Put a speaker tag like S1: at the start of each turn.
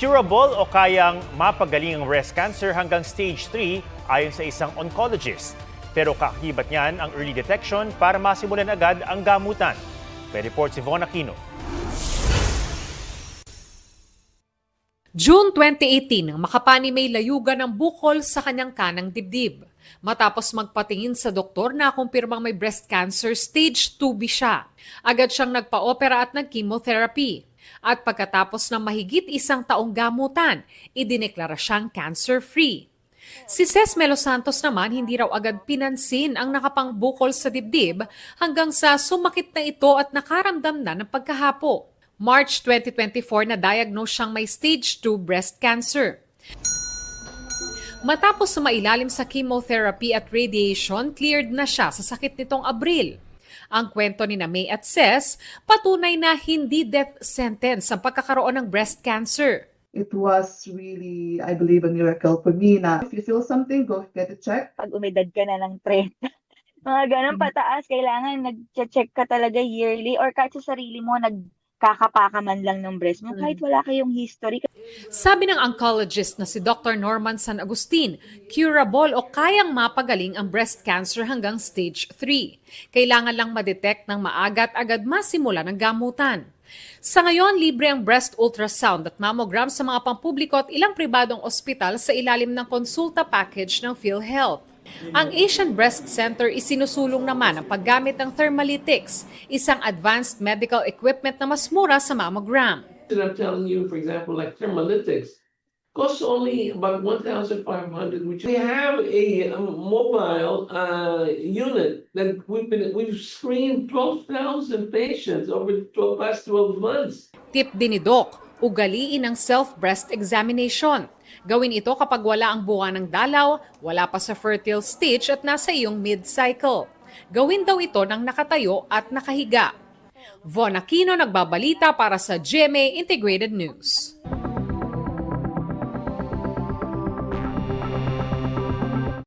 S1: Curable o kayang mapagaling ang breast cancer hanggang stage 3 ayon sa isang oncologist. Pero kaakibat niyan ang early detection para masimulan agad ang gamutan. May report si Von Aquino.
S2: June 2018 nang makapani may layugan ng bukol sa kanyang kanang dibdib. Matapos magpatingin sa doktor na kumpirmang may breast cancer stage 2B siya. Agad siyang nagpa-opera at nag-chemotherapy. At pagkatapos ng mahigit isang taong gamutan, idineklara siyang cancer-free. Si Ces Melo Santos naman hindi raw agad pinansin ang nakapangbukol sa dibdib hanggang sa sumakit na ito at nakaramdam na ng pagkahapo. March 2024 na diagnose siyang may stage 2 breast cancer. Matapos sumailalim sa chemotherapy at radiation, cleared na siya sa sakit nitong Abril. Ang kwento ni May at Ces, patunay na hindi death sentence ang pagkakaroon ng breast cancer.
S3: It was really, I believe, a miracle for me na if you feel something, go get it checked.
S4: Pag umedad ka na ng 30, mga ganun pataas, kailangan nag-check ka talaga yearly or kahit sa sarili mo, nagkakapa man lang ng breast mo, kahit wala kayong history.
S2: Sabi ng oncologist na si Dr. Norman San Agustin, curable o kayang mapagaling ang breast cancer hanggang stage 3. Kailangan lang ma-detect ng maaga at agad masimula ng gamutan. Sa ngayon, libre ang breast ultrasound at mammogram sa mga pampubliko at ilang pribadong ospital sa ilalim ng konsulta package ng PhilHealth. Ang Asian Breast Center isinusulong naman ang paggamit ng thermalytics, isang advanced medical equipment na mas mura sa mammogram.
S5: I'm telling you, for example, like thermalytics, costs only about 1,500, which we have a mobile unit that we've screened 12,000 patients over the past 12 months.
S2: Tip din ni Doc, ugaliin ang self-breast examination. Gawin ito kapag wala ang buwan ng dalaw, wala pa sa fertile stage at nasa iyong mid-cycle. Gawin daw ito ng nakatayo at nakahiga. Von Aquino nagbabalita para sa GMA Integrated News.